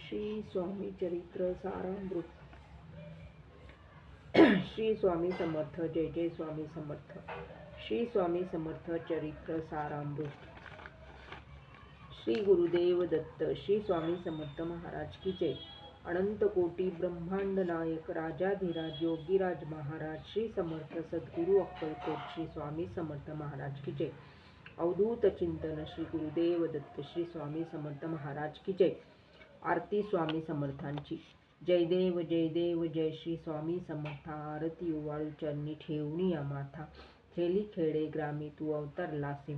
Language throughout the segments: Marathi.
श्री स्वामी चरित्र सारामृत. श्री स्वामी समर्थ. जय जय स्वामी समर्थ. श्री स्वामी समर्थ चरित्र सारामृत. श्री गुरुदेव दत्त. श्री स्वामी समर्थ महाराज की जय. अनंत कोटी ब्रह्मांड नायक राजाधिराज योगीराज महाराज श्री समर्थ सद्गुरु अक्कलकोट श्री स्वामी समर्थ महाराज की जय. अवधूत चिंतन श्री गुरुदेव दत्त श्री स्वामी समर्थ महाराज की जय. आरती स्वामी समर्थांची. जय देव जय देव जय श्री स्वामी समर्थ. आरती ओवाळू चरणी ठेवणी या माथा. खेली खेडे ग्रामी तू अवतरलासी.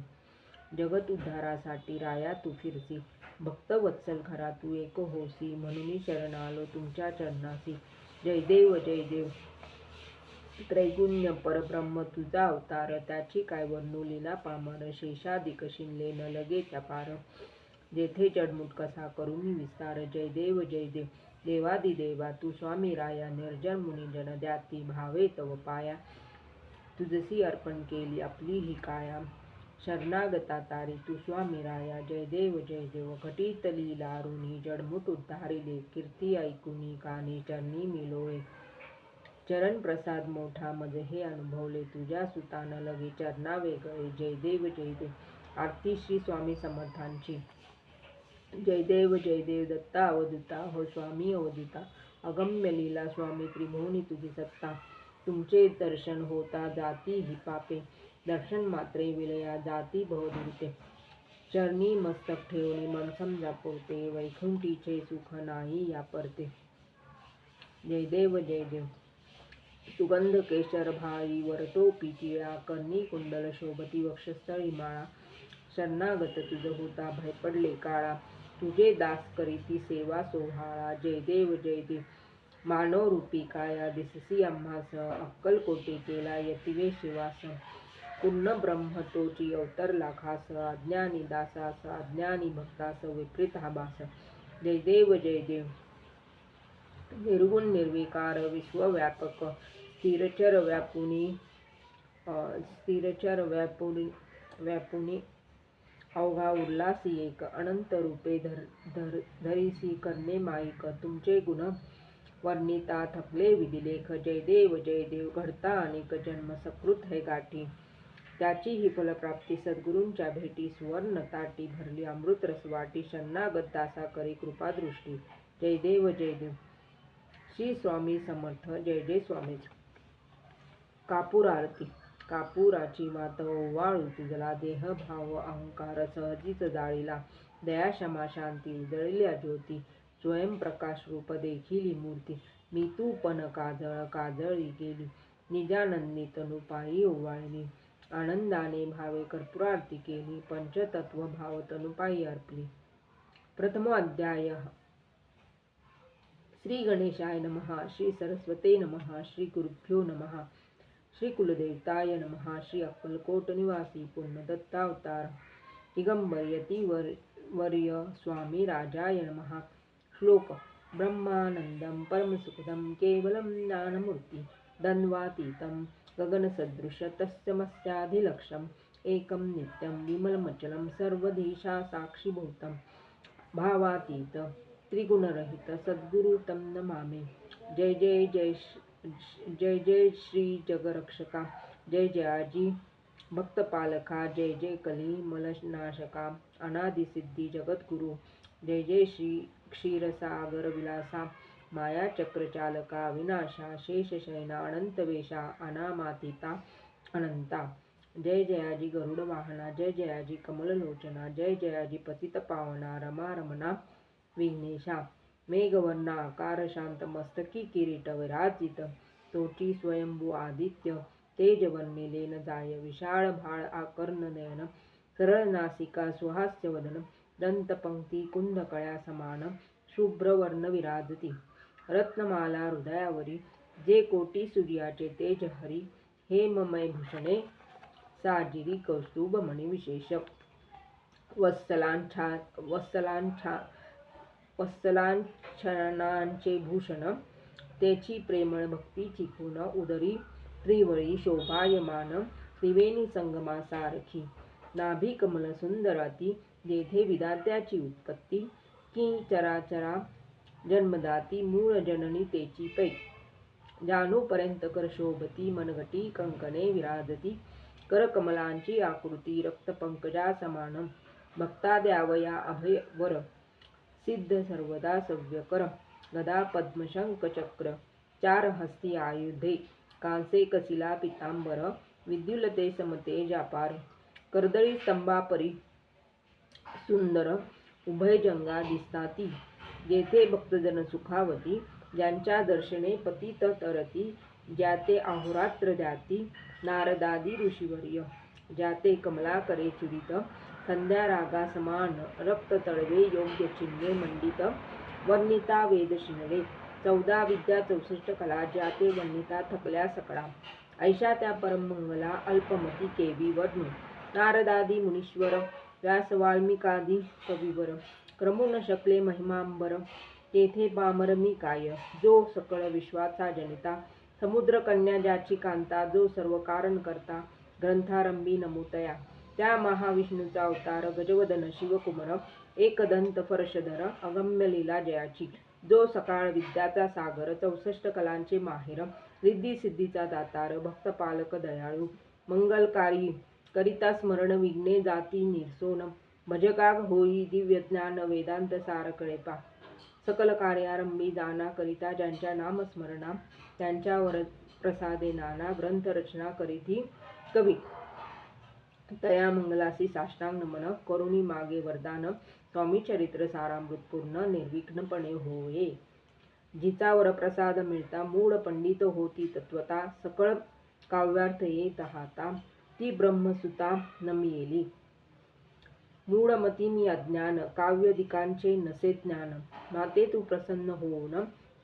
जगत उद्धारासाठी राया तू फिरसी. भक्त वत्सल खरा तू एक होसी. म्हणून शरण आलो तुमच्या चरणासी. जय देव जय देव. त्रैगुण्य परब्रह्म तुझा अवतार. त्याची काय वर्णू लीला पामर. शेषादिक शिनले न लगे त्या पार. जेथे जडमुट कसा करून विस्तार. जय देव जय देव. देवादिदेवा तू स्वामी राया. निर्जन मुनी जन द्याती भावे तव पाया. तुझसी अर्पण केली आपली ही काया. शरणागता तारी तू स्वामी राया. जय देव जय देव. घटित लीला अरुणी जडमुट उद्धारिले. कीर्ती ऐकुनी कानी चरणी मिलोळे. चरण प्रसाद मोठा मज हे अनुभवले. तुझ्या सुतान लगे चरणा वेगळे. जय देव जय देव. आरती श्री स्वामी समर्थांची. जय देव जय देव. दत्ता अवधूता हो स्वामी अवधूता. अगम्य लीला स्वामी त्रिभुवनी तुझी सत्ता. तुमचे दर्शन होता जाती ही पापे. दर्शन मात्रे विलया जाती भवदुरिते. चरणी मस्तक ठेवणी मन समजा पुरते. वैकुंठीचे सुख नाही या परते. जय देव जय देव. सुगंध केशर भाळी वरटोपी टिळा. कर्णी कुंडल शोभती वक्षस्थळी माळा. शरणागत तुझ होता भय पडले काळा. तुझे दास करीती सेवा सोहाळा. जय देव जय देव. मानव रूपी काया दिससी आम्हास. अक्कलकोटी केला यतिवे शिवास. पूर्ण ब्रह्म तोची अवतरला खास. अज्ञानी दासास अज्ञानी भक्तास विपरीत हा भास. जय देव जय देव. निर्गुण निर्विकार विश्वव्यापक. स्थिरचर व्यापुनी अवघा उल्हासी एक. अनंत रूपे धरिसी करणे माईक. तुमचे गुण वर्णिता थकले विधिलेख. जय देव जय देव. घडता अनेक जन्म सकृत हे गाठी. त्याची ही फलप्राप्ती सद्गुरूंच्या भेटी. सुवर्ण ताटी भरली अमृत रसवाटी. शरणागत दासा करी कृपादृष्टी. जय देव जय देव. श्री स्वामी समर्थ. जय जय स्वामी. कापूर आरती. कापुराची मात ओवाळू तुझला. देह भाव अहंकार सहजीच जाळीला. दया क्षमा शांती उजळल्या ज्योती. स्वयंप्रकाश रूप देखिली मूर्ती. मी तू पण काजळ काजळी गेली. निजानंदी तनु पायी ओवाळली. आनंदाने भावे कर्पूरारती केली. पंचतत्व भाव तनु पायी अर्पली. प्रथम अध्याय. श्री गणेशाय नमः. श्री सरस्वते नमः. श्री गुरुभ्यो नमः. श्री कुलदेवताय नमः. श्री अक्कलकोट निवासी पूर्ण दत्तावतार दिगंबर यतिवर्य स्वामी राजाय नमः. श्लोक. ब्रह्मानंदं परमसुखदं केवलं ज्ञानमूर्ति. द्वंद्वातीतं गगनसदृश तस्मस्याधिलक्ष्यम्. एकं नित्यं विमलमचलं सर्वदेशा साक्षीभूतं. भावातीत त्रिगुणरहित सद्गुरु तं नमामि. जय जय जय जय जय श्री जगरक्षका. जय जयाजी भक्तपालका. जय जय कली मलनाशका. अनादि सिद्धी जगद्गुरु. जय जय श्री क्षीरसागर विलासा. माया चक्रचालका विनाशा. शेषशयना अनंतवेशा. अनामातीता अनंता. जय जयाजी गरुड वाहना. जय जयाजी कमललोचना. जय जयाजी पतित पावना. रमा रमणा विघ्नेशा. मेघवर्णा आकार शांत. मस्तकी किरीट विराजित. तोची स्वयंभू आदित्य. तेज वर्णिले न जाय. विशाळ भाळ आकर्ण नयन. सरळ नासिका सुहास्य वदन. दंतपंक्ती कुंदकळ्या समान. शुभ्रवर्ण विराजती. रत्नमाला हृदयावरी. जे कोटी सूर्याचे तेज हरी. हेममय भूषणे साजिरी कौस्तुभमणी विशेष. वत्सलांछनांचे भूषण. त्याची प्रेमळ भक्तीची खूण. उदरी त्रिवळी शोभायमान. त्रिवेणी संगमा सारखी. नाभी कमल सुंदराती. जेथे विधात्याची उत्पत्ती. की चराचरा जन्मदाती मूळ जननी तेची पै जानूपर्यंत कर शोभती मनगटी कंकणे विराजती कर कमलांची आकृती रक्तपंकजा समान भक्ता द्यावया अभय वर सिद्ध सर्वदा सव्यकर गदा पद्मशंख चक्र चार हस्ती आयुधे कांसे कसिला पितांबर विद्युलते समते जापार कर्दळी स्तंभापरी सुंदर उभय जंगा दिसताती जेथे भक्तजन सुखावती ज्यांच्या दर्शने पतित तरती ज्याते अहोरात्र द्याती नारदादी ऋषीवर्य ज्याते कमला करे चुरित संध्या रागा समान रक्त तळवे योग्य चिन्हे मंडित वर्णिता वेद शिनले 14 विद्या 64 कला ज्याते वर्णिता थकल्या सकळा ऐशा त्या परमंगला अल्पमती केवी वर्णू नारदादी मुनीश्वर व्यास वाल्मिकादी कविवर क्रमू न शकले महिमांबर तेथे पामर मी काय जो सकळ विश्वाचा जनिता समुद्र कन्या ज्याची कांता जो सर्व कारण करता ग्रंथारंभी नमोतया त्या महाविष्णूचा अवतार गजवदन शिवकुमार एकदंत फर्शधर अगम्य लीला जयाची जो सकाळ विद्याचा सागर 64 कलांचे माहेर रिद्धी सिद्धीचा दातार भक्तपालक दयाळू मंगलकारी करिता स्मरण विघ्ने जाती निरसोन भजकाग होई दिव्य ज्ञान वेदांत सार कळेपा सकल कार्यारंभी जाना करिता ज्यांच्या नामस्मरणा त्यांच्यावर प्रसादे नाना ग्रंथ रचना करीती कवी तया मंगलासी साष्टांग नमन करुणी मागे वरदान स्वामी चरित्र सारामृत पूर्ण निर्विघ्नपणे होये जिचा वरप्रसाद मिळता मूळ पंडित होती तत्वता सकळ काव्यार्थ येत हाता ती ब्रह्मसुता नमियेली मूढमती मी अज्ञान काव्यदिकांचे नसे ज्ञान माते तू प्रसन्न होऊन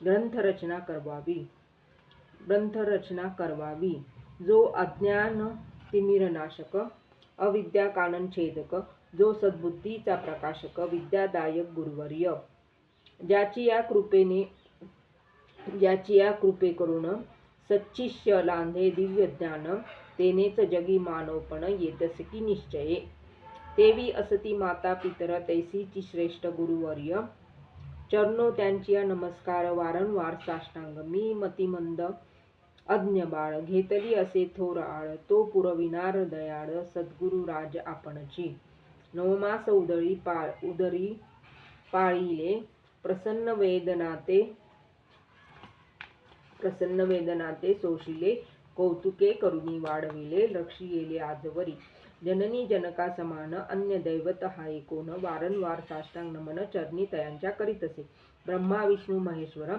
ग्रंथरचना करवावी जो अज्ञान तिमिरनाशक अविद्या कानन छेदक जो सद्बुद्धीचा प्रकाशक विद्यादायक गुरुवर्य ज्याची या कृपेकरून सच्चिष्य लांधे दिव्य ज्ञान तेनेच जगी मानवपण येतसकी निश्चये तेवी असती माता पितर तैसीची श्रेष्ठ गुरुवर्य चरणो त्यांची नमस्कार वारंवार साष्टांग मी मतिमंद अज्ञ बाळ घेतली असे थोर आळ तो पुरविनार दयाळ सद्गुरु राज आपणची नवमास उदरी पाळिले प्रसन्न वेदनाते सोशिले कौतुके करुणी वाढविले लक्षियेले आजवरी जननी जनका समान अन्य दैवत हाय कोण वारंवार साष्टांग नमन चरणी तयांच्या करीतसे ब्रह्मा विष्णू महेश्वर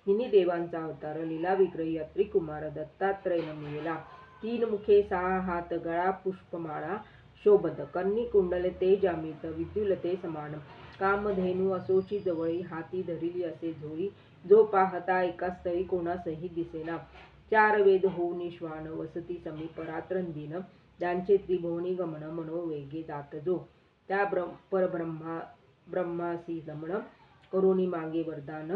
हिनी देवांचा अवतार लीला विग्रही अत्री कुमार दत्तात्रय नमियेला 3 मुखे 6 हात गळा पुष्पमाळा शोभत कर्णी कुंडल तेज अमित विद्युलते समान कामधेनू असोची जवळी हाती धरिली असे झोळी जो पाहता एका स्थळी कोणासही दिसेना 4 वेद होऊन श्वान वसती समीप रात्रंदिन ज्यांचे त्रिभुवनी गमन मनोवेगे जात जो त्या ब्रह्मासी रमण करुणी मागे वरदान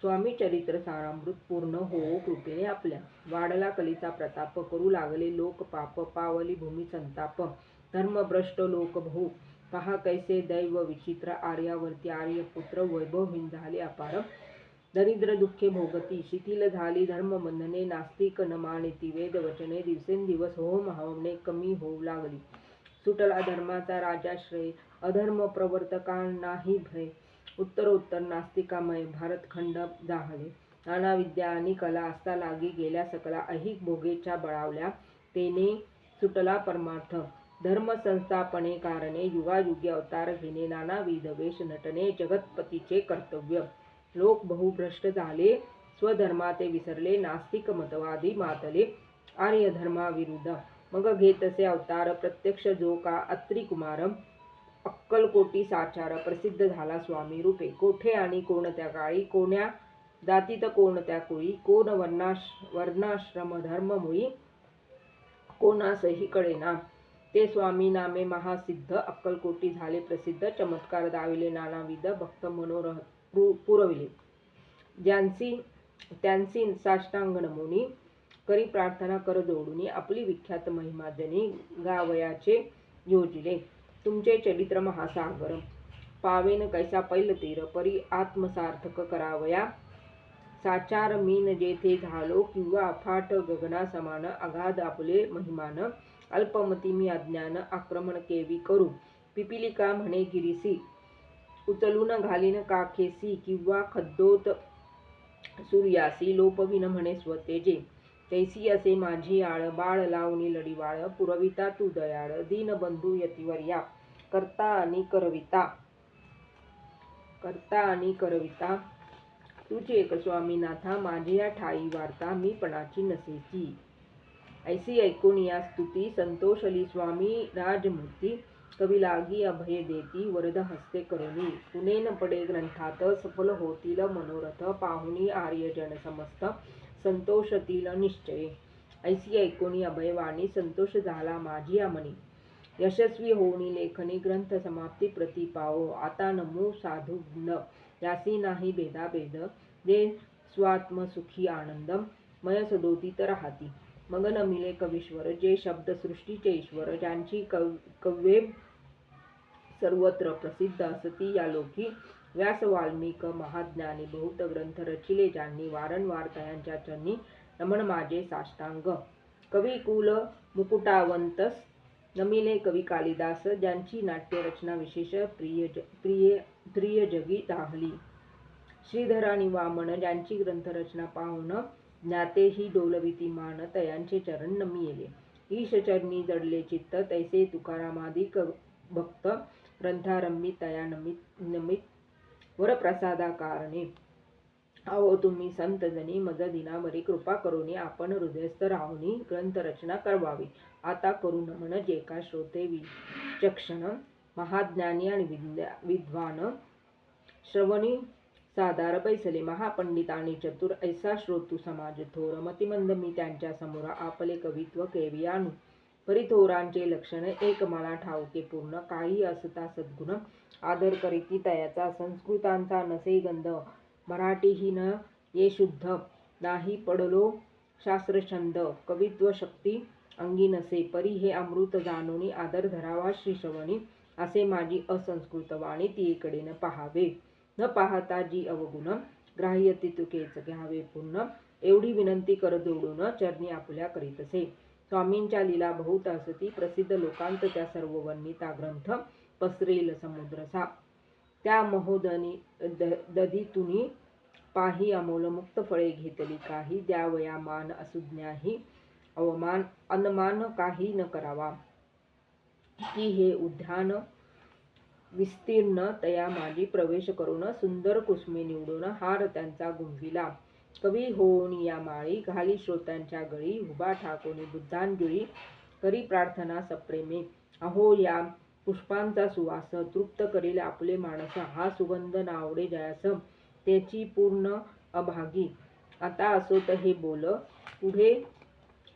स्वामी चरित्र सारामृत पूर्ण होवो कृपेने आपल्या वाढला कलीचा प्रताप करू लागले लोक पाप पावली भूमी संताप धर्मभ्रष्ट लोक बहु पहा कैसे दैव विचित्र आर्यावरती आर्यपुत्र वैभवहीन झाले अपार दरिद्र दुःखे भोगती शिथिल झाली धर्मबंधने नास्तिक न मानिती वेद वचने दिवसेंदिवस होम हवने कमी होऊ लागली सुटला धर्माचा राजाश्रय अधर्म प्रवर्तकांनाही भय उत्तरोत्तर नास्तिकामय भारतखंड जाहले नाना विद्या आणि कला असता लागी गेल्या सकला ऐहिक भोगेच्या बळावल्या तेने सुटला परमार्थ धर्म संस्थापने कारणे युगायुगी अवतार घेणे नानाविध वेश नटने जगतपतीचे कर्तव्य लोक बहुभ्रष्ट झाले स्वधर्माते विसरले नास्तिक मतवादी मातले आर्य धर्माविरुद्ध मग घेतसे अवतार प्रत्यक्ष जो का अत्री कुमार अक्कलकोटी साचार प्रसिद्ध झाला स्वामी रूपे कोठे आणि कोणत्या काळी कोण्या जातीत कोणत्या कुळी कोण वर्णाश्रम धर्ममुळी कोणासही कळेना ते स्वामी नामे महासिद्ध अक्कलकोटी झाले प्रसिद्ध चमत्कार दाविले नानाविध भक्त मनोरथ पुरविले त्यांची साष्टांग नमोनी करी प्रार्थना कर जोडून आपली विख्यात महिमा जनी गावयाचे योजिले तुमचे चरित्र महासागर पावेन कैसा पैलतीर परी आत्मसार्थक करावया साचार मीन जेथे झालो किंवा अफाट गगना समान अगाध आपले महिमान अल्पमती मी अज्ञान आक्रमण केवी करू पिपिलिका म्हणे गिरीसी उचलून घालीन काखेसी किंवा खद्दोत सूर्यासी लोपविन म्हणे स्वतेजे तैसी असे माझी आळ बाळ लावणी लढीवाळ पुरविता तू दयाळ दीनबंधू यतिवर्या करता आणि करविता तुझे एक स्वामीनाथा माझी या ठाई वार्ता मी पणाची नसेची ऐसी ऐकून या स्तुती संतोषली स्वामी राजमूर्ती कवी लागी अभय देती वरद हस्ते करुणी पुनेन पडे ग्रंथात सफल होतील मनोरथ पाहुणी आर्यजन समस्त संतोषतील निश्चय ऐसी ऐकोनी अभयवाणी संतोष झाला माझी मनी यशस्वी होऊनी लेखनी ग्रंथ समाप्ती प्रति पावो आता नमो साधू न यासी नाही भेदाभेद जे स्वात्मसुखी आनंद मय सदोतीत राहती मग न मिले कवीश्वर जे शब्द सृष्टीचे ईश्वर ज्यांची कव्ये सर्वत्र प्रसिद्ध असती या लोकी व्यास वाल्मिक महाज्ञानी बहुत ग्रंथ रचिले ज्यांनी वारंवार तयांच्या चरणी नमन माझे साष्टांग कवी कुल मुकुटावंतस नमिले कवी कालिदास ज्यांची नाट्य रचना विशेष प्रिय जगी दाहली श्रीधर आणि वामन ज्यांची ग्रंथरचना पाहून ज्ञातेही डोलविती मान तयांचे चरण नमिले ईश चरणी जडले चित्त तैसे तुकारामादिक भक्त ग्रंथारंभी तया नमित वरप्रसादा कारणे अहो तुम्ही संत जनी मज दिनावरी कृपा करुनी आपण हृदयस्थ राहुनी ग्रंथरचना करवावी आता करू नमन जे का श्रोते विचक्षण महाज्ञानी आणि विद्वान श्रवणी सादार बैसले महापंडित आणि चतुर ऐसा श्रोतू समाज थोर मतिमंद मी त्यांच्या समोर आपले कवित्व केवी आणू परिथोरांचे लक्षण एक मला ठाऊके पूर्ण काही असता सद्गुण आदर करीती तयाचा संस्कृतांचा नसे गंध मराठीही न ये शुद्ध नाही पडलो शास्त्रछंद कवित्व शक्ती अंगी नसे परी हे अमृत जाणूनी आदर धरावा श्री श्रवणी असे माझी असंस्कृत वाणी ती इकडे न पाहावे न पाहता जी अवगुण ग्राह्य तितुकेच घ्यावे पूर्ण एवढी विनंती कर जोडून चरणी आपल्या करीतसे स्वामींच्या लीला बहुत असती प्रसिद्ध लोकांत त्या सर्व वर्णिता ग्रंथ पसरेल समुद्रसा त्या महोदनी दधीतुनी पाही अमोल मुक्त फळे घेतली काही द्यावया मान असुज्ञाही अवमान अनमान काही न करावा की हे उद्यान विस्तीर्ण तया माझी प्रवेश करून सुंदर कुसमे निवडून हार त्यांचा गुंफिला कवी होऊन या माळी घाली श्रोत्यांच्या गळी उभा ठाकोनी बुद्धांजळी करी प्रार्थना सप्रेमे अहो या पुष्पांचा सुवास तृप्त करील आपले मानस हा सुगंध नावडे जयास त्याची पूर्ण अभागी आता असोत हे बोल पुढे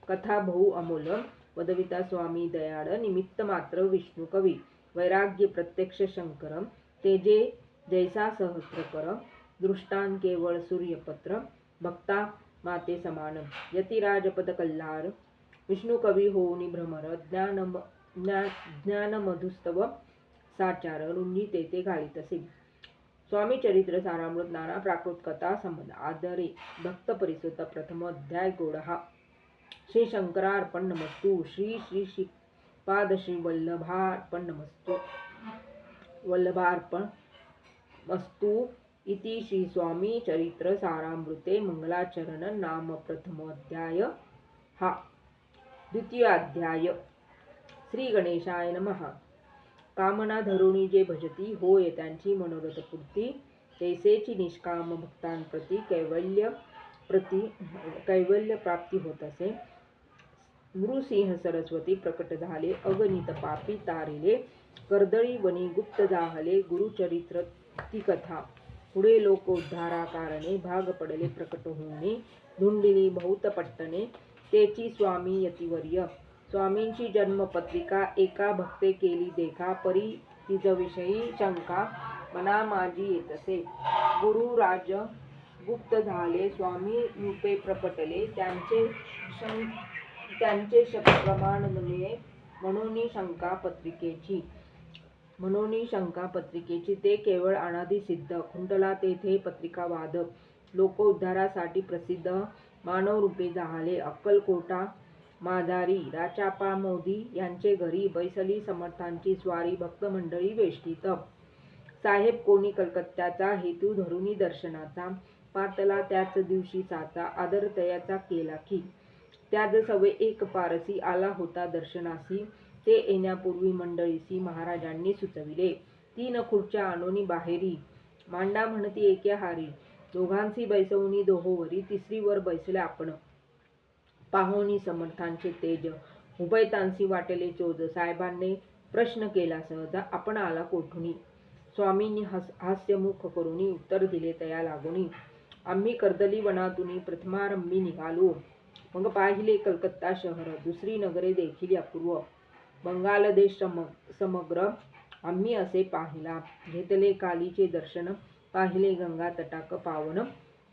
कथा बहु अमोल वदविता स्वामी दयाळ निमित्त मात्र विष्णू कवी वैराग्य प्रत्यक्ष शंकर तेजे जैसा सहस्रकर दृष्टान केवळ सूर्यपत्र भक्ता माते समान यतिराजपद कल्हार विष्णू कवी होऊनी भ्रमर ज्ञान मधुस्तव साचार रुंजी तेथे घालीतसे स्वामी चरित्र सारामृत नाना प्राकृत कथा संबंध आदरे भक्त परिसुत प्रथम अध्याय गोडहा श्री शंकरार्पण नमस्तु श्री श्री श्री पाद श्री वल्लभार्पण नमस्तु वल्लभार्पण मस्तु इति श्री स्वामी चरित्र सारामृते मंगलाचरण नाम प्रथमोध्याय हा द्वितीय अध्याय श्री गणेशाय नमः कामना धरुणी जे भजती होय त्यांची मनोरथ पूर्ती तैसेची निष्काम भक्तांप्रती कैवल्य प्राप्ती होत असे नृसिंह सरस्वती प्रकट झाले अगणित पापी तारिले कर्दळी वनी गुप्त जाहले गुरुचरित्र ती कथा पुढे लोक उद्धारा कारणे भाग पडले प्रकट होणे धुंडिली बहुत पट्टणे तेची स्वामी यतिवर्य स्वामींची जन्मपत्रिका एका भक्ते केली देखा परी तिजविषयी शंका मना माझी येतसे गुरुराज गुप्त झाले स्वामी रूपे प्रकटले त्यांचे शतप्रमाण मिळे म्हणून शंका पत्रिकेची म्हणून शंका पत्रिकेची ते केवळ अनादि सिद्ध खुंटला तेथे पत्रिकावाद लोक उद्धारासाठी प्रसिद्ध मानवरूपी जाहले अक्कलकोटा माधारी राचापा मोदी यांचे घरी बैसली समर्थांची स्वारी भक्त मंडळी वेष्टीत साहेब कोणी कलकत्त्याचा हेतू धरुनी दर्शनाचा पातला त्याच दिवशी साचा आदर तयाचा केला की त्याज सवे एक पारसी आला होता दर्शनासी ते येण्यापूर्वी मंडळीसी महाराजांनी सुचविले 3 खुर्च्या आणोनी बाहेरी मांडा म्हणती एके हारी दोघांसी बैसवणी दोहोवरी तिसरीवर बैसले आपण पाहोनी समर्थांचे तेज उभयतांसी वाटले चोज साहेबांनी प्रश्न केला सहज आपण आला कोठुनी स्वामींनी हास्यमुख करुनी उत्तर दिले तया लागुनी आम्ही कर्दली वनातुनी प्रथमारंभी निघालो मग पाहिले कलकत्ता शहर दुसरी नगरे देखील अपूर्व बंगाल देश समग्र आम्ही असे पाहिला घेतले कालीचे दर्शन पाहिले गंगा तटाक पावन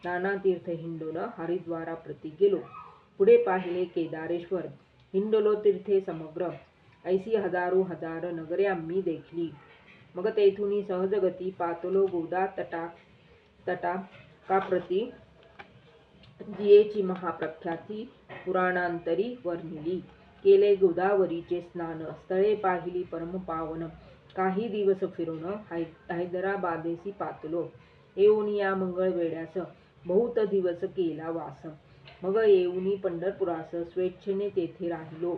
नाना तीर्थ हिंडोल हरिद्वारा प्रति गेलो पुढे पाहिले केदारेश्वर हिंडोलो तीर्थे समग्र ऐसी हजारो हजार नगरे आम्ही देखली मग तेथुनी सहजगती पातलो गोदा तटा का प्रति जियेची महाप्रख्याती पुराणांतरी वर्णिली केले गोदावरीचे स्नान स्थळे पाहिली परम पावन काही दिवस फिरून हैदराबादेसी पातलो येऊनी या मंगळवेड्यास बहुत दिवस केला वास मग येऊनी पंढरपुरास स्वेच्छेने तेथे राहिलो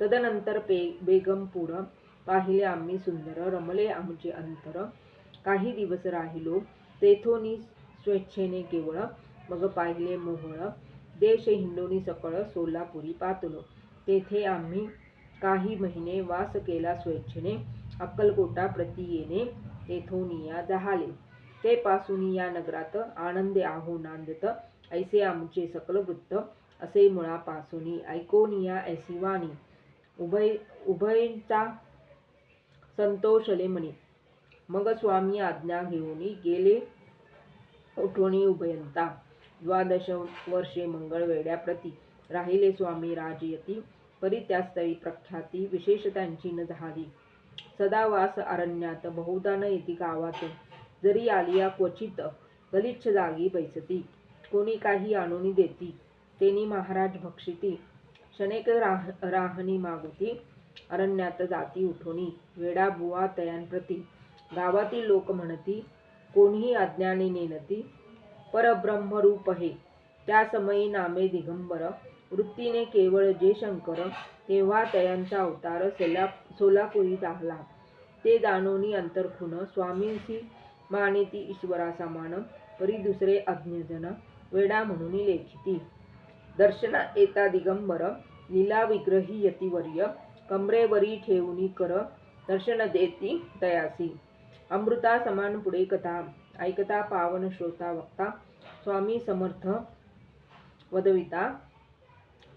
तदनंतर बेगमपूर पाहिले आम्ही सुंदर रमले आमचे अंतर काही दिवस राहिलो तेथोनी स्वेच्छेने केवळ मग पाहिले मोहोळ देश हिंडोनी सकळ सोलापुरी पातलो तेथे आम्ही काही महिने वास केला स्वेच्छेने अक्कलकोटा प्रति येणे तेथोनिया जहाले ते पासून या नगरात आनंदे आहो नांदत ऐसे आमचे सकल वृत्त असे मुळापासून ऐकोनिया ऐसी वाणी उभयचा संतोषले म्हणे मग स्वामी आज्ञा घेऊनी गेले उठोनी उभयंता 12 वर्षे मंगळवेड्या प्रति राहिले स्वामी राजयती परी त्या स्थळी प्रख्याती विशेष त्यांची न झाली सदावास अरण्यात बहुधा न येती गावात जरी आलिया क्वचित गलिच्छ जागी बैसती कोणी काही आणून देती तेनी महाराज भक्षिती शनेक राहणी मागुती अरण्यात जाती उठोनी वेडा बुवा तयांप्रती गावातील लोक म्हणती कोणीही आज्ञाने नेनती परब्रह्मरूप हे त्या समयी नामे दिगंबर वृत्तीने केवळ जे शंकर तेव्हा तयांचा अवतार सोलापुरी झाला ते दानोनी अंतरखुन स्वामींसी मानिती ईश्वरा समान परी दुसरे अज्ञजन वेडा म्हणून लेखिती दर्शना येता दिगंबर लीला विग्रही यतिवर्य कमरेवरी ठेवूनी कर दर्शन देती तयासी अमृता समान पुढे कथा ऐकता पावन श्रोता वक्ता स्वामी समर्थ वदविता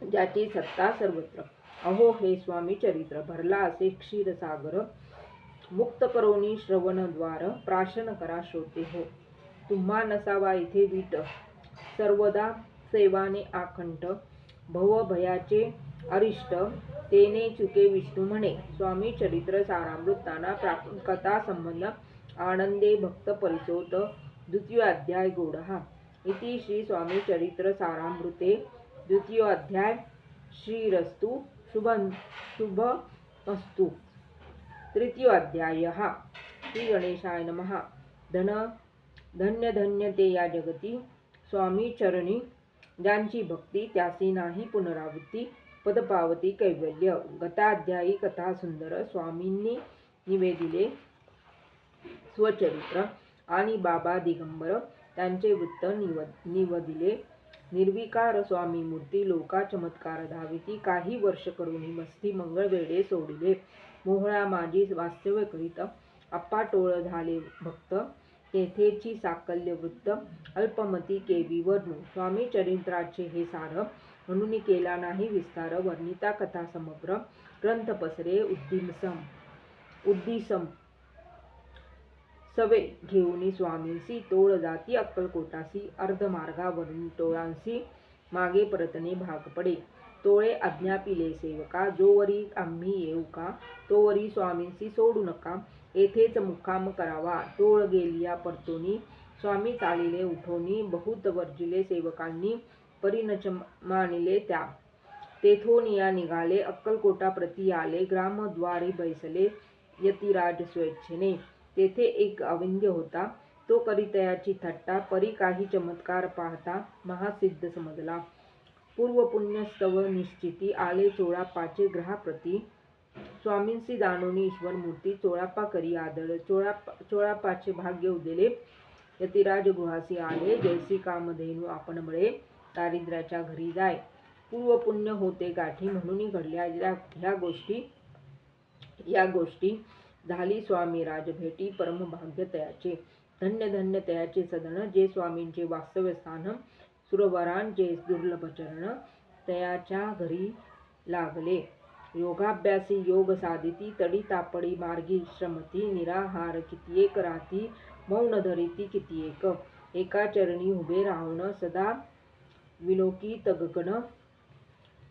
ज्याची सत्ता सर्वत्र अहो हे स्वामी चरित्र भरला असे क्षीरसागर मुक्त करोनी श्रवणद्वार प्राशन करा श्रोते हो तुम्हा नसावा इथे वीट सर्वदा सेवाने आकंठ भव भयाचे अरिष्ट तेने चुके विष्णू म्हणे स्वामी चरित्र सारामृत नाना कथा संबंध आनंदे भक्त परिसोत द्वितीय अध्याय गोडहा इति श्री स्वामी चरित्र सारामृते द्वितीय अध्याय श्रीरस्तु शुभमस्तु तृतीय अध्याय श्री गणेशाय नमः धन्य धन्य ते या जगती स्वामी चरणी ज्यांची भक्ती त्यासी नाही पुनरावृत्ती पदपावती कैवल्य गताध्यायी कथा सुंदर स्वामींनी निवेदिले स्वचरित्र आणि बाबा दिगंबर त्यांचे वृत्त निवदिले निर्विकार स्वामी मूर्ती लोका चमत्कार धाविती काही वर्ष करुणी मस्ती मंगळवेढे सोडिले मोहळा माझी वास्तव्य करीत अप्पा टोळ झाले भक्त तेथेची साकल्य वृत्त अल्पमती केवी वर्णू स्वामी चरित्राचे हे सार म्हणून केला नाही विस्तार वर्णिता कथा समग्र ग्रंथ पसरे उद्दिसम सवे घेऊनी स्वामींसी तोळ जाती अक्कलकोटासी अर्धमार्गावरून टोळांसी मागे परतणे भाग पडे तोळे आज्ञापिले सेवका जोवरी आम्ही येऊ का तोवरी स्वामींसी सोडू नका येथेच मुक्काम करावा. टोळ गेलिया परतोनी, स्वामी चालिले उठोनी. बहुत वर्जिले सेवकांनी, परिणच मानिले त्या. तेथोनिया निघाले, अक्कलकोटा प्रति आले. ग्रामद्वारी बैसले, यतिराज स्वेच्छेने. तेथे एक अविंध्य होता, तो करीतयाची थट्टा. परी काही चमत्कार पाहता, महासिद्ध समजला. पूर्व पुण्यस्तव निश्चिती, आले चोळाप्पाचे ग्रहाप्रती. स्वामींसी जाणोनी ईश्वरमूर्ती, चोळाप्पा करी आदळ. चोळाप्पाचे भाग्य उदेले, यतिराज गुहासी आले. जैसी कामधेनू आपण बळे, दारिद्र्याच्या घरी जाय. पूर्व पुण्य होते गाठी, म्हणून घडल्या या गोष्टी. झाली स्वामी राजभेटी, परमभाग्य तयाचे. धन्य धन्य तयाचे सदन, जे स्वामींचे वास्तव्य स्थान. सुरवरांचे दुर्लभ चरण, तयाच्या घरी लागले. योगाभ्यासी योग साधिती, तडी तापडी मार्गी श्रमती. निराहार कितीएक राहती, मौन धरिती कितीएक. एका चरणी उभे राहून, सदा विलोकित गगन.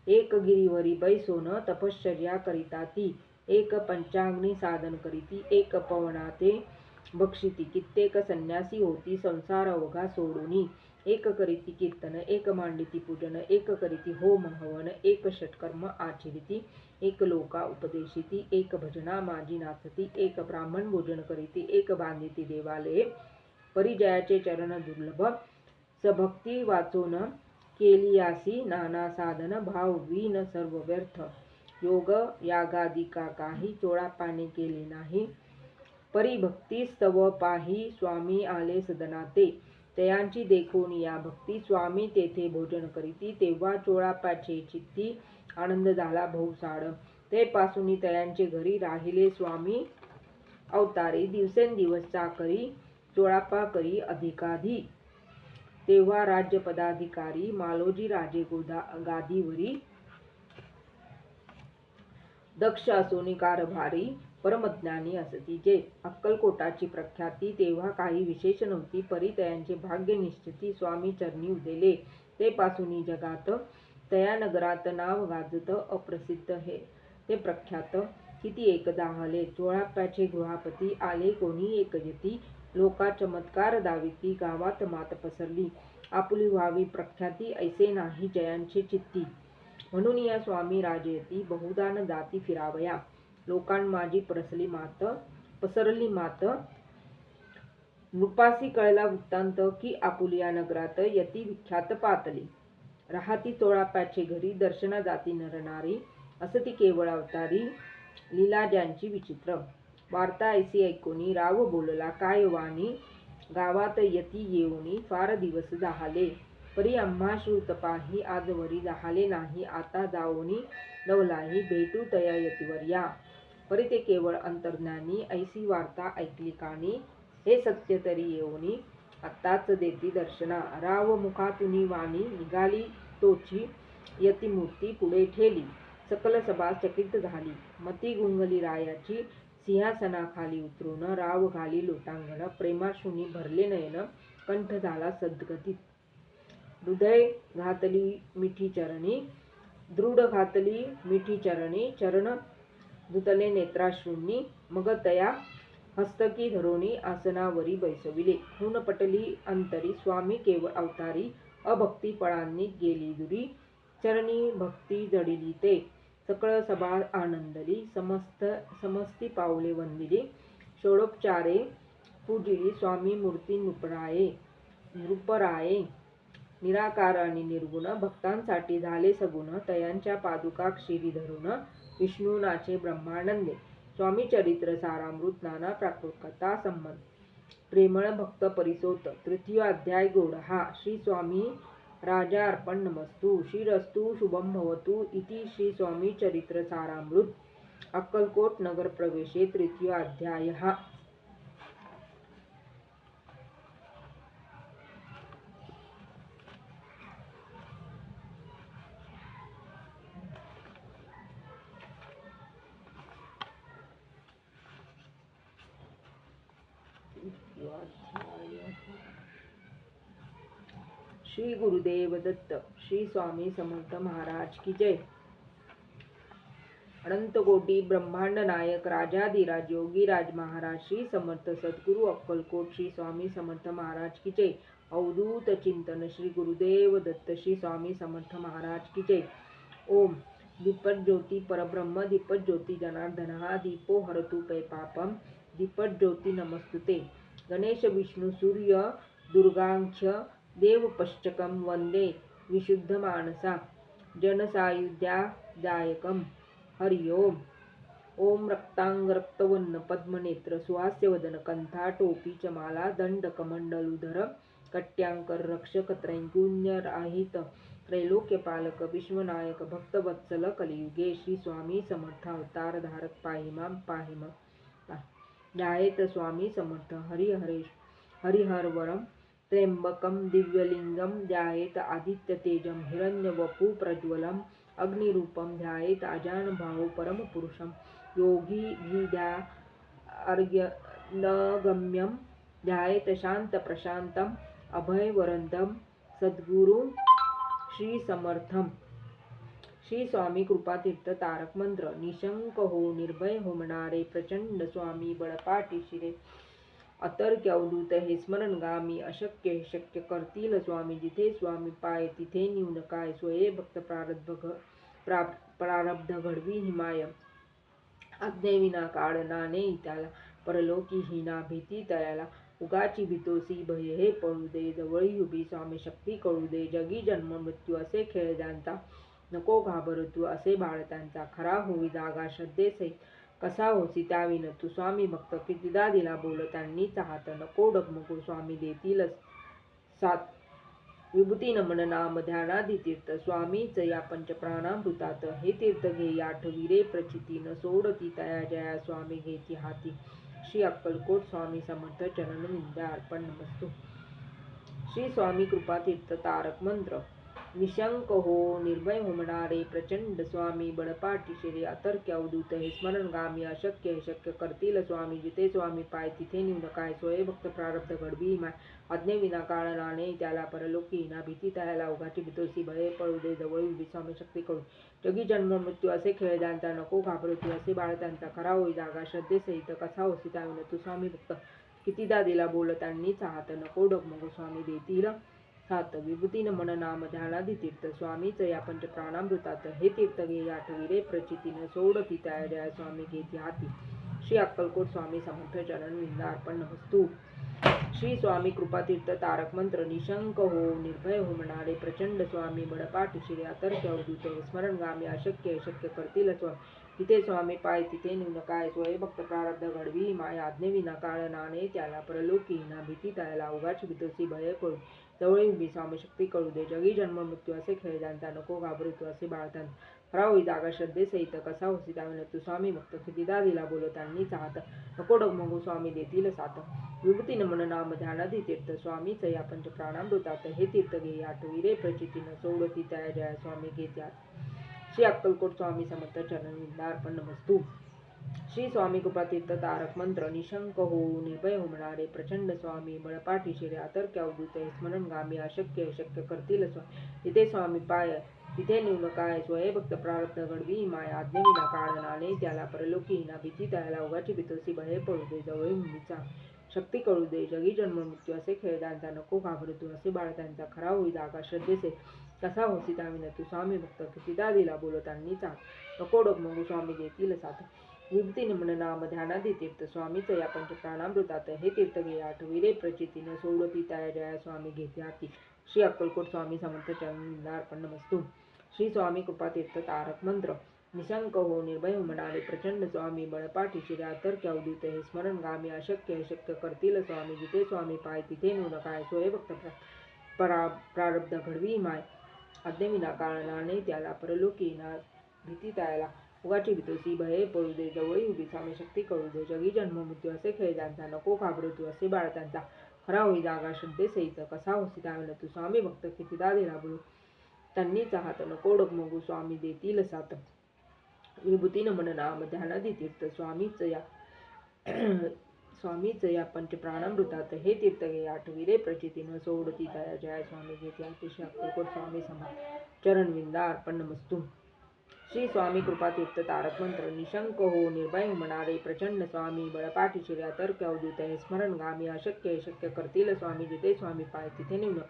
एक गिरीवरी बैसोन, तपश्चर्या करिता ती. एक पंचाग्नी साधन करीती, एक पवनाते भक्षिती. कित्येक संन्यासी होती, संसार अवघा सोडूनी. एक करीती कीर्तन, एक मांडिती पूजन. एक करीती होम हवन, एक षटकर्म आचरिती. एक लोका उपदेशिती, एक भजना माजी नाचती. एक ब्राह्मण भोजन करीती, एक बांधिती देवालये. परिजयाचे चरण दुर्लभ, सभक्ती वाचोन. केलियासी नाना साधन, भाव वीन सर्व व्यर्थ. योग यागादिका काही, चोळाप्पाने केले नाही. परिभक्ती स्तव पाही, स्वामी आले सदनाते. तयांची देखून या भक्ती, स्वामी तेथे भोजन करीती. तेव्हा चोळाप्पाचे चित्ती, आनंद झाला बहुसाड. ते पासून तयांचे घरी राहिले स्वामी अवतारी. दिवसेंदिवस चाकरी, चोळाप्पा करी अधिकाधी. तेव्हा राज्य पदाधिकारी, मालोजी राजे गादीवरी. दक्ष असोनी कारभारी, परमज्ञानी असती जे. अक्कलकोटाची प्रख्याती, तेव्हा काही विशेष नव्हती. परी तयांचे भाग्य निश्चिती, स्वामी चरणी उदेले. ते पासून जगात, तया नगरात नाव गाजत. अप्रसिद्ध हे ते प्रख्यात, किती एकदा हले. चोळाप्पाचे गृहापती, आले कोणी एक यती. लोका चमत्कार दाविती, गावात मात पसरली. आपुली व्हावी प्रख्याती, ऐसे नाही जयांचे चित्ती. म्हणून या स्वामी राजयती, बहुदान जाती फिरावया. लोकांमाजी पसरली मात. नृपासी कळला वृत्तांत, की आपुलिया नगरात यती विख्यात पातली. राहती चोळाप्पाचे घरी, दर्शना जाती नरनारी. असती केवळ अवतारी, लीला ज्यांची विचित्र. वार्ता ऐसी ऐकोनी, राव बोलला काय वाणी. गावात यती येऊनी, फार दिवस जाहले. परी आम्हा श्रुत पाही, आजवरी जाहले नाही. आता जाऊनी नवलाही, भेटू तया यतिवर्या. परी ते केवळ अंतर्ज्ञानी, ऐसी वार्ता ऐकली कानी. हे सत्य तरी येऊनी, आत्ताच देती दर्शना. राव मुखातुनी वाणी, निघाली तोची यतिमूर्ती पुढे ठेली. सकल सभा चकित झाली, मती गुंगली रायाची. सिंहासनाखाली उतरून, राव घाली लोटांगण. प्रेमाश्रुनी भरले नयन, कंठ झाला सद्गतीत. हृदय घातली मिठी चरणी, दृढ घातली मिठी चरणी. चरण धुतले नेत्राश्रूंनी, मग तया हस्तकी धरोनी आसनावरी बैसविले. हुन पटली अंतरी, स्वामी केवळ अवतारी. अभक्ती फळांनी गेली दुरी, चरणी भक्ती जडिली ते. सकळ सभा आनंदली, समस्ती पावले वंदिली. षोडोपचारे पूजिली, स्वामी मूर्ती नृपराये. निराकार आणि निर्गुण, भक्तांसाठी झाले सगुण. तयांच्या पादुका क्षिरी धरून, विष्णू नाचे ब्रह्मानंदे. स्वामी चरित्र सारामृत, नाना प्राकृत कथा संबंध. प्रेमळ भक्त परिसोत, तृतीय अध्याय गोडहा. श्री स्वामी राजा अर्पण नमस्तु. श्रीरस्तु शुभम भवतु इति श्री स्वामी चरित्र सारामृत. अक्कलकोट नगर प्रवेशे तृतीय अध्यायः. श्री गुरुदेव दत्त. श्री स्वामी समर्थ महाराज की जय. अनंत कोटी ब्रह्मांड नायक राजाधिराज योगीराज महाराज श्री समर्थ सद्गुरु अक्कलकोट श्री स्वामी समर्थ महाराज की जय। अवधूत चिंतन श्री गुरुदेव दत्त श्री स्वामी समर्थ महाराज की जय। ओम दीपज्योती ज्योती परब्रह्म दीपज्योती ज्योती जनार्दनः दीपो हरतु पै पापम दीपज्योती ज्योती नमस्तुते। गणेश विष्णु सूर्य दुर्गांक्ष देवपश्चकं वंदे विशुद्ध मानसा जनसायुध्यादायकं हरि ओम। ओम रक्तांग रक्तवन्न पद्मनेत्र सुहास्यवदन कंथा टोपी चमाला दंड कमंडलुधर कट्यांकर रक्षक त्रैगुण्य राहित त्रैलोक्यपालक विश्वनायक भक्तवत्सल कलियुगे श्री स्वामी समर्थ अवतार धारक पाहिमाम ध्यायेत स्वामी समर्थ हरिहरवरम त्र्यंबकं दिव्यलिंगम ध्यायेत आदित्य तेजम हिरण्यवपु प्रज्वलम अग्निरूपम ध्यायेत अजानभाव परमपुरुषम योगी अर्घ्यनगम्यम ध्यायेत शांत प्रशांतम अभयवरदम सद्गुरु श्री समर्थम। श्री स्वामी कृपातीर्थ तारक मंत्र। निशंक हो निर्भय हो म्हणणारे प्रचंड स्वामी बळपाठी शिरे अतर्क्य अवधूत हे स्मरणगामी अशक्य हे शक्य करतील स्वामी। जिथे स्वामी पाय तिथे न्यून काय स्वये भक्त प्रारब्ध घडवी हिमाय आज्ञेविना काळ नाणे त्याला परलोकी हिना भीती तयाला उगाची भीतोसी भय हे पळू दे जवळी उभी स्वामी शक्ती कळू दे। जगी जन्म मृत्यू असे खेळ त्यांचा नको घाबरू तू असे बाळ त्यांचा खरा होई जागा श्रद्धेसहित कसा होसी त्याविन तू स्वामी भक्त कितीदा दिला बोल त्यांनी चाहत नको डगमगू स्वामी देतील साथ। विभूती नमन नाम ध्यानादि तीर्थ स्वामीच या पंचप्राणामृतात हे तीर्थ घे आठवी रे प्रचिती न सोडती तया जया स्वामी घेती हाती। श्री अक्कलकोट स्वामी समर्थ चरण विंध्या अर्पण नमस्तु। श्री स्वामी कृपातीर्थ तारक मंत्र। निशंक हो निर्भय हो म्हणणारे प्रचंड स्वामी बळपाठी शिरे अतर्क्य अवधूत हे स्मरणगामी अशक्य हे शक्य करतील स्वामी। जिथे स्वामी पाय तिथे न्यून काय स्वये भक्त प्रारब्ध घडवी माय आज्ञेविना काळ नाणे त्याला परलोकी ना भीती तयाला उगाची भीतोसी भये पळू दे जवळ उभी स्वामी शक्ती कळू। जगी जन्म मृत्यू असे खेळ त्यांचा नको घाबरू तू असे बाळ त्यांचा खरा होई जागा श्रद्धेसहित कसा होसी त्याविन तू स्वामी भक्त कितीदा दिला बोल त्यांनी चाहत नको डगमगू स्वामी देतील साथ। विभूती नमन नाम ध्यानादि तीर्थ स्वामीच या पंचप्राणामृतात हे तीर्थ घे आठवी रे प्रचितीन सोडती तया जया स्वामी घेती हाती। श्री अक्कलकोट स्वामी समर्थ चरण विंदा अर्पण नमस्तु। श्री स्वामी कृपातीर्थ तारक मंत्र। निशंक हो निर्भय हो म्हणणारे प्रचंड स्वामी बळपाठी शिरे अतर्क्य अवधूत हे स्मरणगामी अशक्य हे शक्य करतील स्वामी। जिथे स्वामी पाय तिथे न्यून काय स्वये भक्त प्रारब्ध घडवी माय आज्ञेविना काळ नाणे त्याला परलोकी ना भीती तयाला उगाच भीतोसी भय पळू जवळी उभी स्वामी शक्ती कळू दे। जगी जन्म मृत्यू असे खेळ त्यांचा नको घाबरू तू असे बाळतान खरा होई जागा श्रद्धेसहित कसा होसी त्याविन तू स्वामी भक्त कितीदा दिला बोल त्यांनी चाहत नको डगमगू स्वामी देतील साथ। विभूती नमन नाम ध्यानादि तीर्थ स्वामीच या पंचप्राणामृतात हे तीर्थ घे आठवी रे प्रचितीन सोडती तया जया स्वामी घेत्या। श्री अक्कलकोट स्वामी समर्थ चरण विंदा अर्पण नमस्तु। श्री स्वामी कृपातीर्थ तारक मंत्र। निशंक हो निर्भय हो म्हणणारे प्रचंड स्वामी बळपाठी शिरे अतर्क्य अवधूत हे स्मरणगामी अशक्य हे शक्य करतील स्वामी। जिथे स्वामी पाय तिथे न्यून काय स्वये भक्त प्रारब्ध घडवी माय आज्ञेविना काळ नाणे त्याला परलोकी हिना भीती तयाला उगाची भीतोसी भये पळू दे जवळी उभीचा शक्ती कळू दे। जगी जन्म मृत्यू असे खेळ त्यांचा नको घाबरू तू असे बाळ त्यांचा खरा होई जागा श्रद्धेसे कसा होसी त्याविन तू स्वामी भक्त कितीदा दिला बोल त्यांनी चाहत नको डगमगू स्वामी देतील साथ। विभूती नमन नाम ध्यानादि तीर्थ स्वामीच या पंचप्राणामृतात हे तीर्थ घे आठवी रे प्रचितीन सोडती तया जया स्वामी घेते हाती। श्री अक्कलकोट स्वामी समर्थ चरण अर्पण नमस्तु। श्री स्वामी कृपातीर्थ तारक मंत्र। निशंक हो निर्भय हो म्हणणारे प्रचंड स्वामी बळपाठी शिरे अतर्क्य अवधूत हे स्मरणगामी अशक्य हे शक्य करतील स्वामी। जिथे स्वामी पाय तिथे न्यून काय स्वये भक्त प्रारब्ध घडवी माय आज्ञेविना काळ नाणे त्याला परलोकी ना भीती तयाला उगाची भीतोसी भये पळू दे जवळी उभी स्वामी शक्ती कळू दे। जगी जन्म मृत्यू असे खेळ त्यांचा नको घाबरू तू असे बाळ त्यांचा खरा होई जागा श्रद्धेसहित कसा होसी त्याविन तू स्वामी भक्त कितीदा दिला बोल त्यांनी चाहत नको डगमगू स्वामी देतील साथ। विभूती नमन नाम ध्यानादि तीर्थ स्वामीच या पंचप्राणामृतात हे तीर्थ घे आठवी रे प्रचितीन सोडती तया जया स्वामी घेते। श्री अक्कलकोट स्वामी समर्थ चरण विंदा अर्पण नमस्तु। श्री स्वामी कृपातीर्थ तारक मंत्र. निशंक हो निर्भय म्हणारे प्रचंड स्वामी बळपाठी शिर्या तर्क अवधूत हे स्मरण गामी अशक्य शक्य करतील स्वामी जिथे स्वामी पाय तिथे निवडक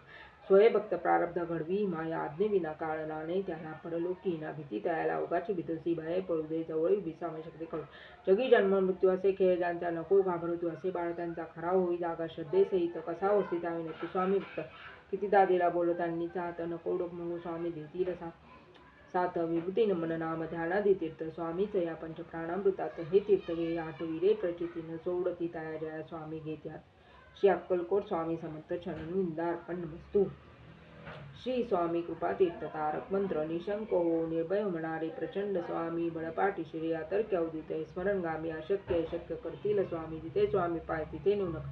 स्वयंभक्त प्रारब्ध घडवी माया आज्ञे विना काळ नाणे त्याला परलोकी ना भीती तयाला अवघाची भीतसी भय पळू दे जवळ विसामे शक्ती कळू जगी जन्म मृत्यू असे खेळ ज्यांचा नको घाबरतू असे बाळ त्यांचा खरा होई जागा श्रद्धे सहित कसा होती त्यावे नक्की स्वामी भक्त किती दादेला बोलतांनी चाहत नको डोकमंगू स्वामी देतील साथ विभूती नमन नाम ध्यानादी तीर्थ स्वामीच या पंच प्राणामृतात हे तीर्थ घे आठवी रे प्रचितीन सोडती तया जया स्वामी घेत्या श्री अक्कलकोट स्वामी समर्थ चरण विंदार्पण नमस्तू. श्री स्वामी कृपातीर्थ तारक मंत्र. निशंक हो निर्भय म्हणारे प्रचंड स्वामी बळपाठी श्री अतर्क्य अवधूत स्मरण गामी अशक्य शक्य करतील स्वामी जिथे स्वामी पाय तिथे नुनक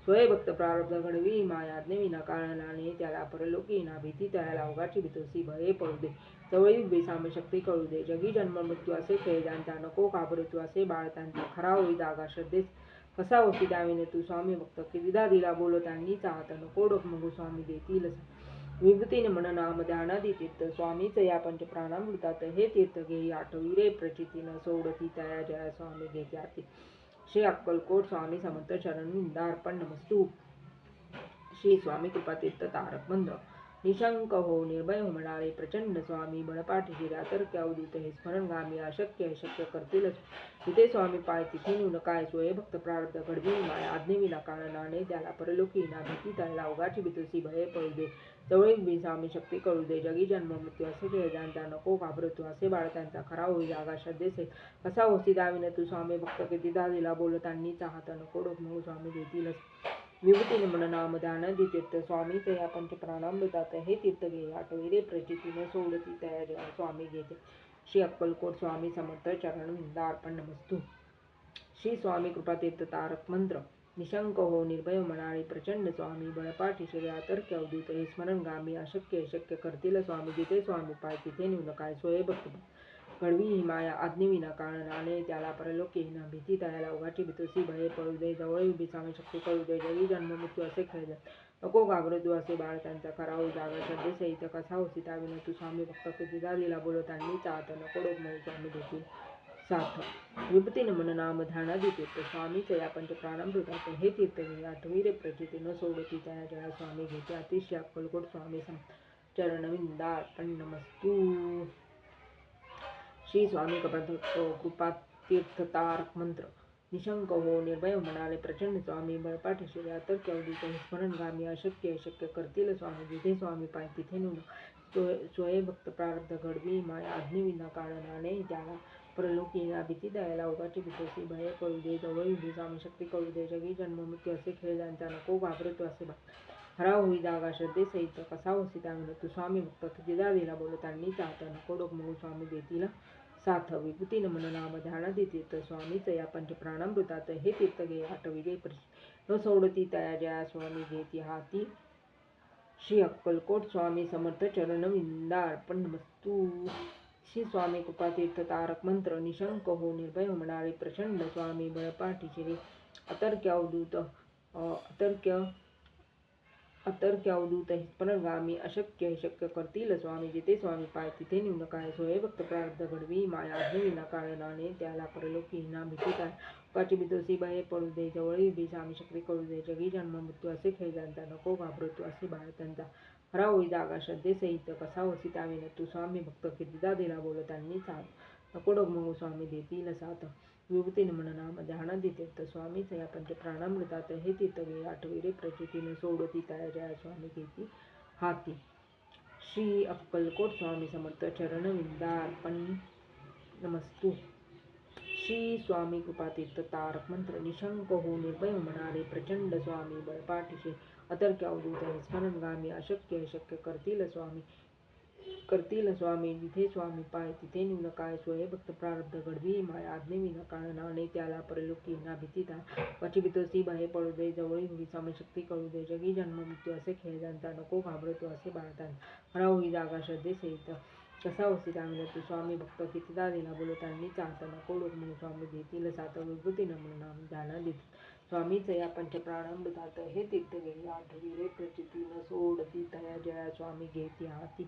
स्वयंभक्त प्रारब्ध घडवी माया आज्ञे विना काळ नाणे त्याला परलोकी ना भीती तयाला अवघाची भीतोसी भये पळू दे जवळी बेसामे शक्ती कळू दे जगी जन्म मृत्यू असे खेळ ज्यांचा नको घाबरतू असे बाळ त्यांचा खरा होई जागा श्रद्धेस कसा होती द्यावीने तू स्वामी भक्त कितीदा दिला बोलतांनी चाहत नको डोकमगू स्वामी देतील विभूतीने मन नाम ध्यानादी तीर्थ स्वामीच या पंच प्राणामृतात हे तीर्थ घेई आठवी रे प्रचितीन सोडती तया जया स्वामी घेत्याती श्री अक्कलकोट स्वामी समर्थ चरण विंदार्पण नमस्तू. श्री स्वामी कृपातीर्थ तारक मंत्र. निशंक हो निर्भय हो म्हणाले प्रचंड स्वामी बळपाठी शिर्या तर्क अवधूत हे स्मरण गामी अशक्य शक्य करतील तिथे स्वामी पाय तिथे न्यून काय स्वयंभक्त प्रारब्ध घडवी माया आज्ञे विना काळ नाणे त्याला परलोकी ना भीती त्याला अवघाची भीतोसी भये पळू दे जवळीक बिसामी शक्ती कळू दे जगी जन्म मृत्यू असे खेळ ज्यांचा नको घाबरतू असे बाळ त्यांचा खरा होई जागा श्रद्धेसे कसा होती दाविन तू स्वामी भक्त कितीदा दिला बोलतांनी चाहत नको डोकमगू स्वामी देतीलच विभूतीने मन नाम ध्यानादी तीर्थ स्वामीच या पंच प्राणामृतात हे तीर्थ घे आठवी रे प्रचितीने सोडती तया जया स्वामी घेते श्री अक्कलकोट स्वामी समर्थ चरण विंदार्पण नमस्तू. श्री स्वामी कृपातीर्थ तारक मंत्र. निशंक हो निर्भय म्हणाळे प्रचंड स्वामी बळपाठी श्रेया तर्क अवधूत हे स्मरण गामी अशक्य शक्य करतील स्वामी जिथे स्वामी पाय तिथे न्यून काय स्वयंभक्त घडवी ही माया आज्ञे विना काळ नाणे त्याला परलोकी ना भीती तयाला उघाची भीतोसी भये पळू दे जवळ बिसामे शक्ती कळू दे जगी जन्म मृत्यू असे खेळ नको घाबरतू असे बाळ त्यांचा खरा होई जागा श्रद्धे सहित कसा होती त्याविन तू स्वामी भक्त कितीदा दिला बोलतांनी चाहत नको डोकमगू स्वामी देतील साथ विभूतीने मन नाम ध्यानादी तीर्थ स्वामीच या पंच प्राणामृतात हे तीर्थ घे आठवी रे प्रचिती न सोडती तया जया स्वामी घेते अतिशय अक्कलकोट स्वामी चरण विंदार्पण नमस्तू. श्री स्वामी कृपातीर्थ तारक मंत्र. निशंक हो निर्भय म्हणाले प्रचंड स्वामी बळपाठी शिर्या तर्क अवधूत हे स्मरण गामी अशक्य शक्य करतील स्वामी जिथे स्वामी पाय तिथे न्यून स्वयंभक्त प्रारब्ध घडवी माया आज्ञे विना काळ नाणे त्याला परलोकी ना भीती द्यायला उगाची भीतोसी भये पळू दे जवळ बिसामी शक्ती कळू दे जगी जन्म मृत्यू असे खेळ ज्यांचा नको घाबरतो असे बा खरा होई जागा श्रद्धे सहित कसा होती त्यामुळे तू स्वामी भक्त कितीदा दिला बोलतांनी चाहत नको डोकमगू स्वामी देतील साथ विभूती नमन नाम ध्यानादी तीर्थ स्वामीच या पंच प्राणामृतात हे तीर्थ घे आठवी रे न सोडती तया जया स्वामी घेती हाती श्री अक्कलकोट स्वामी समर्थ चरण विंदार्पण नमस्तू. श्री स्वामी कृपातीर्थ तारक मंत्र. निशंक हो निर्भय हो म्हणाले प्रचंड स्वामी बळपाठी श्री अतर्क्य अवधूत स्मरण गामी अशक्य शक्य करतील स्वामी जिथे स्वामी पाय तिथे न्यून काय स्वयंभक्त प्रारब्ध घडवी माया आज्ञे विना काळ नाणे त्याला परलोकी ना भीती काय उगाची भीतोसी भये पळू दे जवळी बिसामी शक्ती कळू दे जगी जन्म मृत्यू असे खेळ ज्यांचा नको घाबरतू असे बाळ त्यांचा खरा होई जागा श्रद्धे सहित कसा होती त्यावेळेला तू स्वामी भक्त कितीदा दिला बोलतांनी चाहत नको डोकमगू स्वामी देतील साथ विभूतीने मन नाम ध्यानादी तीर्थ स्वामीच या पंच प्राणामृतात हे तीर्थ घे आठवी रे प्रचितीने सोडती तया जया स्वामी घेती हाती श्री अक्कलकोट स्वामी समर्थ चरण विंदार्पण नमस्तू. श्री स्वामी कृपातीर्थ तारक मंत्र. निशंक हो निर्भय म्हणाले प्रचंड स्वामी बळपाठी अतर्क्य अवधूत हे स्मरण गामी अशक्य शक्य करतील स्वामी जिथे स्वामी पाय तिथे न्यून काय स्वयंभक्त प्रारब्ध घडवी माया आज्ञे विना काळ नाणे त्याला परलोकी ना भीती वाची भीतोसी भये पळू दे जवळी बिसामी शक्ती कळू दे जगी जन्म मृत्यू असे खेळ ज्यांचा नको घाबरतो असे बाळतान खरा होई जागा श्रद्धे सहित कसा होती त्यामुळे तू स्वामी भक्त कितीदा दिला बोलतांनी चाहत नको डोकमगू स्वामी देतील सात विभूती नमन नाम ध्यानादी स्वामीच या पंच प्राणामृतात हे तीर्थ घे आठवी रे प्रचिती न सोडती तया जया स्वामी घेती हाती